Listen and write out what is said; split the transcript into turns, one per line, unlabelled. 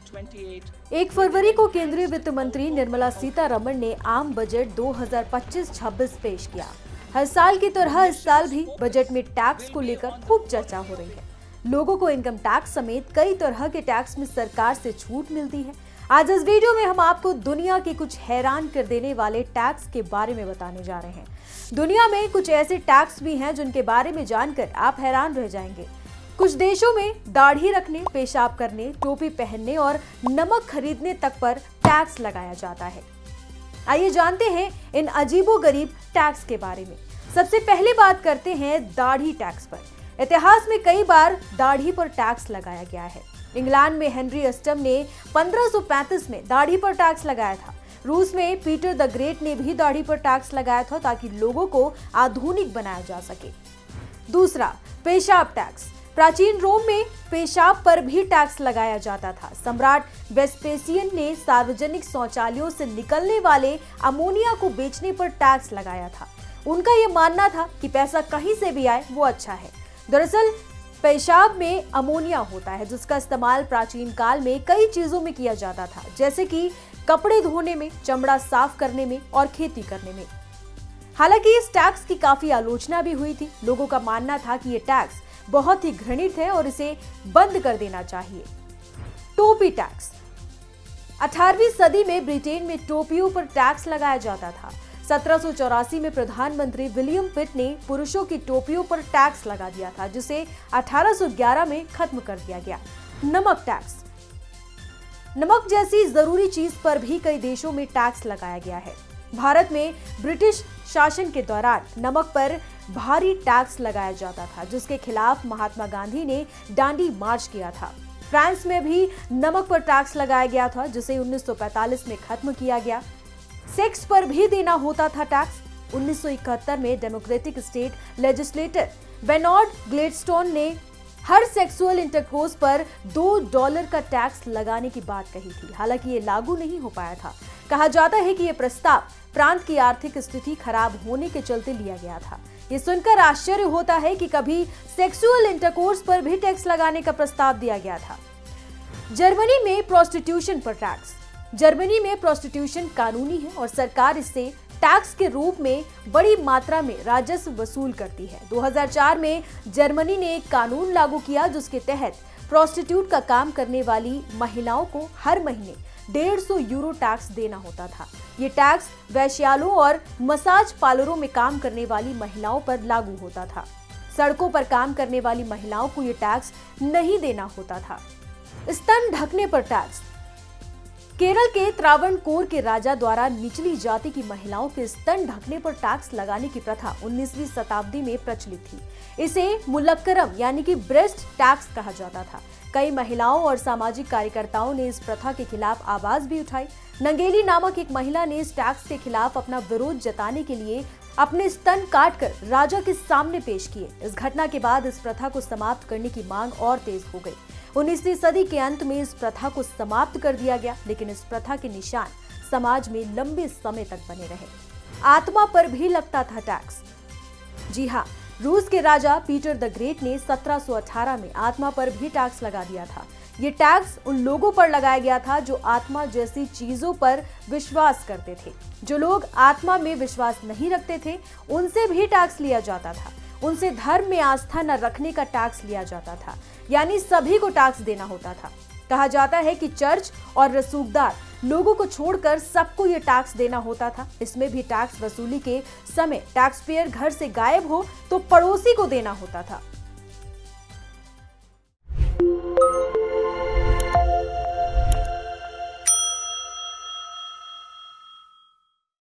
1 फरवरी को केंद्रीय वित्त मंत्री निर्मला सीतारमण ने आम बजट 2025-26 पेश किया। हर साल की तरह इस साल भी बजट में टैक्स को लेकर खूब चर्चा हो रही है। लोगों को इनकम टैक्स समेत कई तरह के टैक्स में सरकार से छूट मिलती है। आज इस वीडियो में हम आपको दुनिया के कुछ हैरान कर देने वाले टैक्स के बारे में बताने जा रहे हैं। दुनिया में कुछ ऐसे टैक्स भी हैं जिनके बारे में जानकर आप हैरान रह जाएंगे। कुछ देशों में दाढ़ी रखने, पेशाब करने, टोपी पहनने और नमक खरीदने तक पर टैक्स लगाया जाता है। आइए जानते हैं इन अजीबोगरीब टैक्स के बारे में। सबसे पहले बात करते हैं दाढ़ी टैक्स पर। इतिहास में कई बार दाढ़ी पर टैक्स लगाया गया है। इंग्लैंड में हेनरी अष्टम ने 1535 में दाढ़ी पर टैक्स लगाया था। रूस में पीटर द ग्रेट ने भी दाढ़ी पर टैक्स लगाया था ताकि लोगों को आधुनिक बनाया जा सके। दूसरा, पेशाब टैक्स। प्राचीन रोम में पेशाब पर भी टैक्स लगाया जाता था। सम्राट वेस्पेसियन ने सार्वजनिक शौचालयों से निकलने वाले अमोनिया को बेचने पर टैक्स लगाया था। उनका यह मानना था कि पैसा कहीं से भी आए वो अच्छा है। दरअसल पेशाब में अमोनिया होता है जिसका इस्तेमाल प्राचीन काल में कई चीजों में किया जाता था, जैसे कि कपड़े धोने में, चमड़ा साफ करने में और खेती करने में। हालांकि इस टैक्स की काफी आलोचना भी हुई थी। लोगों का मानना था कि यह टैक्स बहुत ही घृणित है और इसे बंद कर देना चाहिए। टोपी टैक्स। 18वीं सदी में ब्रिटेन में टोपियों पर टैक्स लगाया जाता था। 1784 में प्रधानमंत्री विलियम पिट ने पुरुषों की टोपियों पर टैक्स लगा दिया था, जिसे 1811 में खत्म कर दिया गया। नमक टैक्स। नमक जैसी जरूरी चीज पर भी कई देशों में टैक्स लगाया गया है। भारत में ब्रिटिश शासन के दौरान नमक पर भारी टैक्स लगाया जाता था, जिसके खिलाफ महात्मा गांधी ने दांडी मार्च किया था। फ्रांस में भी नमक पर टैक्स लगाया गया था, जिसे 1945 में खत्म किया गया। सेक्स पर भी देना होता था टैक्स। 1971 में डेमोक्रेटिक स्टेट लेजिस्लेटर बेनॉर्ड ग्लेडस्टोन ने हर सेक्सुअल इंटरकोर्स पर $2 का टैक्स लगाने की बात कही थी। हालांकि ये लागू नहीं हो पाया था। कहा जाता है कि यह प्रस्ताव प्रांत की आर्थिक स्थिति खराब होने के चलते लिया गया था। ये सुनकर आश्चर्य होता है कि कभी सेक्सुअल इंटरकोर्स पर भी टैक्स लगाने का प्रस्ताव दिया गया था। जर्मनी में प्रोस्टिट्यूशन पर टैक्स। जर्मनी में प्रोस्टिट्यूशन कानूनी है और सरकार इससे टैक्स के रूप में बड़ी मात्रा में राजस्व वसूल करती है। 2004 में जर्मनी ने एक कानून लागू किया जिसके तहत प्रोस्टिट्यूट का काम करने वाली महिलाओं को हर महीने 150 यूरो टैक्स देना होता था। ये टैक्स वैश्यालों और मसाज पार्लरों में काम करने वाली महिलाओं पर लागू होता था। सड़कों पर काम करने वाली महिलाओं को ये टैक्स नहीं देना होता था। स्तन ढकने पर टैक्स। केरल के त्रावणकोर के राजा द्वारा निचली जाति की महिलाओं के स्तन ढकने पर टैक्स लगाने की प्रथा 19वीं शताब्दी में प्रचलित थी। इसे मुलक्करम यानी कि ब्रेस्ट टैक्स कहा जाता था। कई महिलाओं और सामाजिक कार्यकर्ताओं ने इस प्रथा के खिलाफ आवाज भी उठाई। नंगेली नामक एक महिला ने इस टैक्स के खिलाफ अपना विरोध जताने के लिए अपने स्तन काटकर राजा के सामने पेश किए। इस घटना के बाद इस प्रथा को समाप्त करने की मांग और तेज हो गई। 19वीं सदी के अंत में इस प्रथा को समाप्त कर दिया गया, लेकिन इस प्रथा के निशान समाज में लंबे समय तक बने रहे। आत्मा पर भी लगता था टैक्स। जी हाँ, रूस के राजा पीटर द ग्रेट ने 1718 में आत्मा पर भी टैक्स लगा दिया था। ये टैक्स उन लोगों पर लगाया गया था जो आत्मा जैसी चीजों पर विश्वास करते थे। जो लोग आत्मा में विश्वास नहीं रखते थे उनसे भी टैक्स लिया जाता था। उनसे धर्म में आस्था न रखने का टैक्स लिया जाता था, यानी सभी को टैक्स देना होता था। कहा जाता है कि चर्च और रसूखदार लोगों को छोड़कर सबको ये टैक्स देना होता था। इसमें भी टैक्स वसूली के समय टैक्स पेयर घर से गायब हो तो पड़ोसी को देना होता था।